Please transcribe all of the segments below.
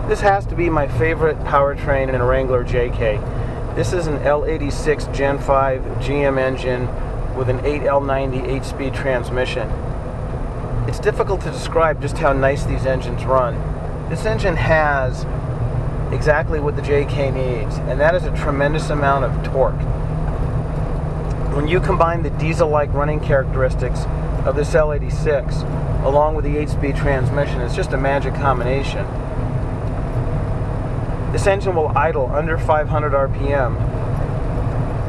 This has to be my favorite powertrain in a Wrangler JK. This is an L86 Gen 5 GM engine with an 8L90 8-speed transmission. It's difficult to describe just how nice these engines run. This engine has exactly what the JK needs, and that is a tremendous amount of torque. When you combine the diesel-like running characteristics of this L86 along with the 8-speed transmission, it's just a magic combination. This engine will idle under 500 RPM,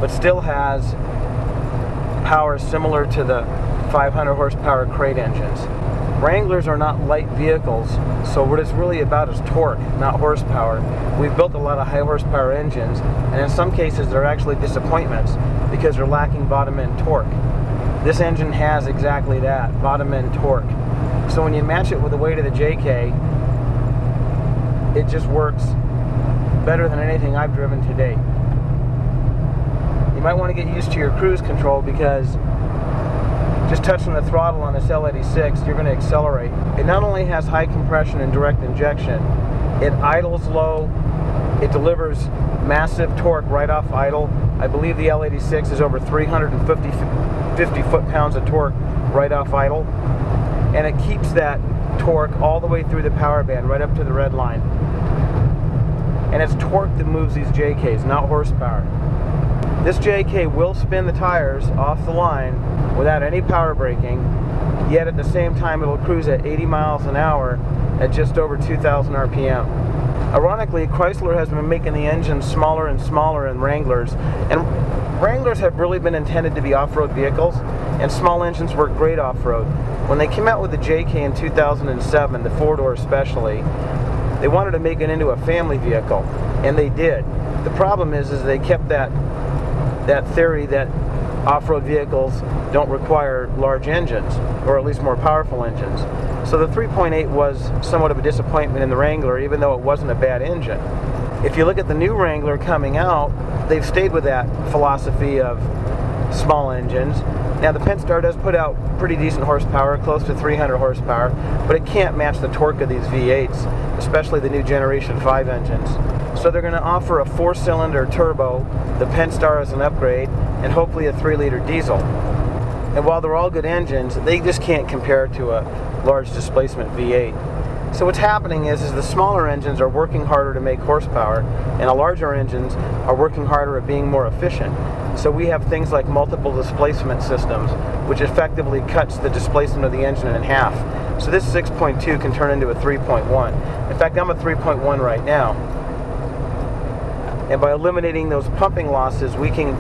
but still has power similar to the 500 horsepower crate engines. Wranglers are not light vehicles, so what it's really about is torque, not horsepower. We've built a lot of high horsepower engines, and in some cases they're actually disappointments because they're lacking bottom end torque. This engine has exactly that, bottom end torque. So when you match it with the weight of the JK, it just works better than anything I've driven to date. You might want to get used to your cruise control because just touching the throttle on this L86, you're going to accelerate. It not only has high compression and direct injection, it idles low, it delivers massive torque right off idle. I believe the L86 is over 350 foot-pounds of torque right off idle, and it keeps that torque all the way through the power band, right up to the red line. And it's torque that moves these JKs, not horsepower. This JK will spin the tires off the line without any power braking, yet at the same time it'll cruise at 80 miles an hour at just over 2,000 RPM. Ironically, Chrysler has been making the engines smaller and smaller in Wranglers, and Wranglers have really been intended to be off-road vehicles, and small engines work great off-road. When they came out with the JK in 2007, the four-door especially, they wanted to make it into a family vehicle, and they did. The problem is they kept that theory that off-road vehicles don't require large engines, or at least more powerful engines. So the 3.8 was somewhat of a disappointment in the Wrangler, even though it wasn't a bad engine. If you look at the new Wrangler coming out, they've stayed with that philosophy of small engines. Now the Pentastar does put out pretty decent horsepower, close to 300 horsepower, but it can't match the torque of these V8s, especially the new Generation 5 engines. So they're going to offer a 4-cylinder turbo, the Pentastar as an upgrade, and hopefully a 3-liter diesel. And while they're all good engines, they just can't compare to a large displacement V8. So what's happening is the smaller engines are working harder to make horsepower, and the larger engines are working harder at being more efficient. So we have things like multiple displacement systems, which effectively cuts the displacement of the engine in half. So this 6.2 can turn into a 3.1. In fact, I'm a 3.1 right now. And by eliminating those pumping losses, we can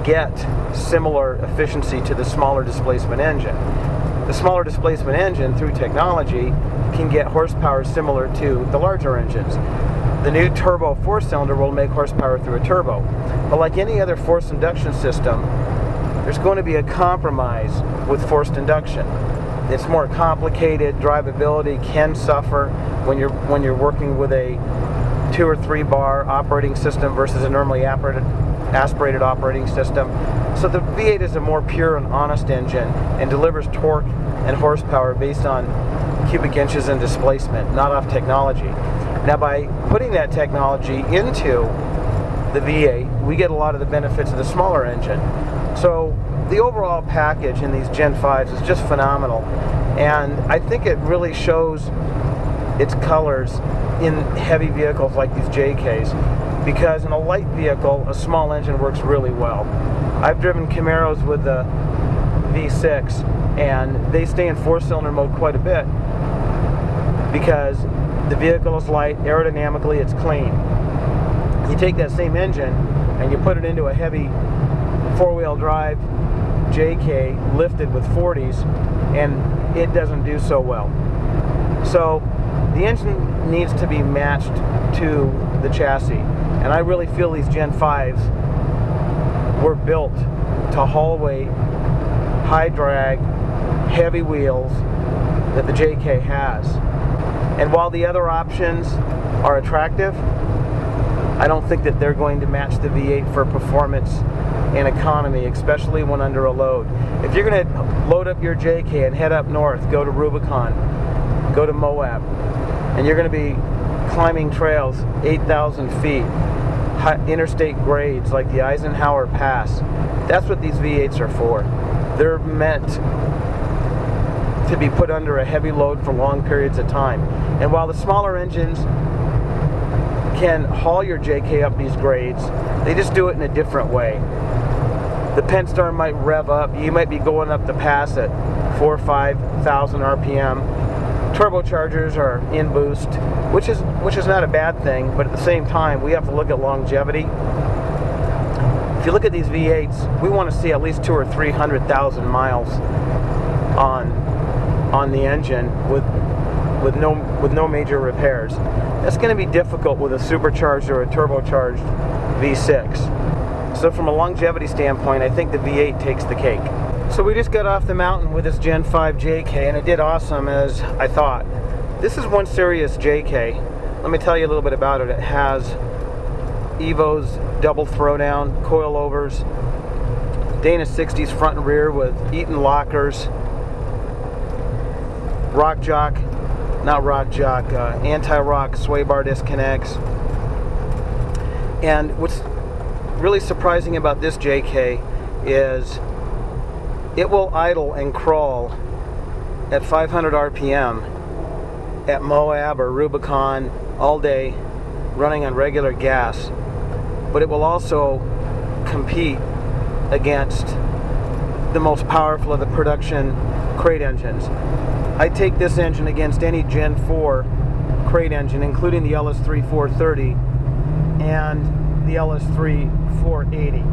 get similar efficiency to the smaller displacement engine. The smaller displacement engine, through technology, can get horsepower similar to the larger engines. The new turbo 4-cylinder will make horsepower through a turbo. But like any other forced induction system, there's going to be a compromise with forced induction. It's more complicated, drivability can suffer when you're working with a 2 or 3 bar operating system versus a normally aspirated operating system. So the V8 is a more pure and honest engine and delivers torque and horsepower based on cubic inches and displacement, not off technology. Now by putting that technology into the V8, we get a lot of the benefits of the smaller engine. So the overall package in these Gen 5s is just phenomenal, and I think it really shows its colors in heavy vehicles like these JKs, because in a light vehicle, a small engine works really well. I've driven Camaros with the V6, and they stay in 4-cylinder mode quite a bit because the vehicle is light, aerodynamically it's clean. You take that same engine and you put it into a heavy 4-wheel drive JK lifted with 40s, and it doesn't do so well. So the engine needs to be matched to the chassis, and I really feel these Gen 5s were built to haul weight, high drag, heavy wheels that the JK has. And while the other options are attractive, I don't think that they're going to match the V8 for performance and economy, especially when under a load. If you're going to load up your JK and head up north, go to Rubicon, go to Moab, and you're going to be climbing trails 8,000 feet, interstate grades like the Eisenhower Pass. That's what these V8s are for. They're meant to be put under a heavy load for long periods of time. And while the smaller engines can haul your JK up these grades, they just do it in a different way. The Pentastar might rev up. You might be going up the pass at 4,000 or 5,000 RPM. Turbochargers are in boost, which is not a bad thing, but at the same time, we have to look at longevity. If you look at these V8s, we want to see at least 200,000 or 300,000 miles on the engine with no major repairs. That's going to be difficult with a supercharged or a turbocharged V6. So from a longevity standpoint, I think the V8 takes the cake. So we just got off the mountain with this Gen 5 JK, and it did awesome as I thought. This is one serious JK. Let me tell you a little bit about it. It has Evo's double throwdown, coilovers, Dana 60s front and rear with Eaton E-Lockers, anti-rock sway bar disconnects. And what's really surprising about this JK is it will idle and crawl at 500 RPM at Moab or Rubicon all day, running on regular gas, but it will also compete against the most powerful of the production crate engines. I take this engine against any Gen 4 crate engine, including the LS3 430 and the LS3 480.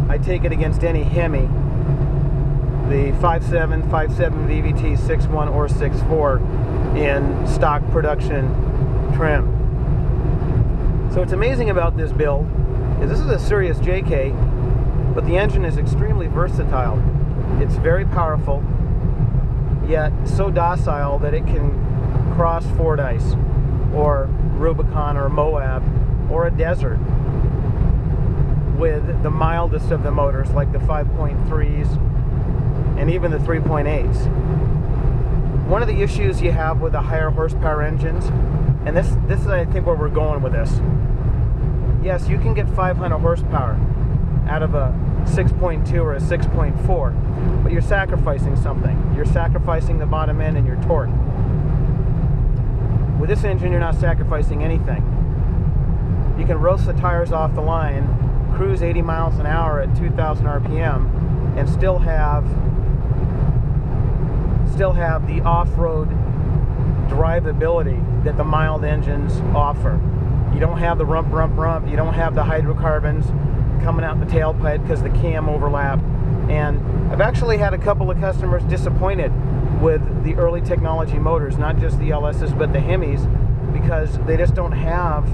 I take it against any Hemi, the 5.7, 5.7 VVT, 6.1 or 6.4 in stock production trim. So what's amazing about this build is this is a serious JK, but the engine is extremely versatile. It's very powerful, yet so docile that it can cross Fordyce or Rubicon or Moab or a desert with the mildest of the motors, like the 5.3s and even the 3.8s. One of the issues you have with the higher horsepower engines, and this is I think where we're going with this. Yes, you can get 500 horsepower out of a 6.2 or a 6.4, but you're sacrificing something. You're sacrificing the bottom end and your torque. With this engine, you're not sacrificing anything. You can roast the tires off the line, cruise 80 miles an hour at 2,000 RPM, and still have the off-road drivability that the mild engines offer. You don't have the rump. You don't have the hydrocarbons coming out the tailpipe because the cam overlap. And I've actually had a couple of customers disappointed with the early technology motors, not just the LSs but the Hemis, because they just don't have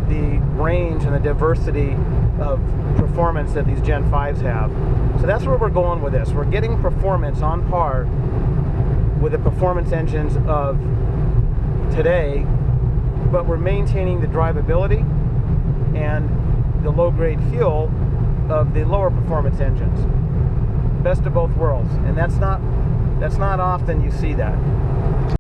the range and the diversity of performance that these Gen 5s have. So that's where we're going with this. We're getting performance on par with the performance engines of today, but we're maintaining the drivability and the low-grade fuel of the lower performance engines. Best of both worlds, and that's not often you see that.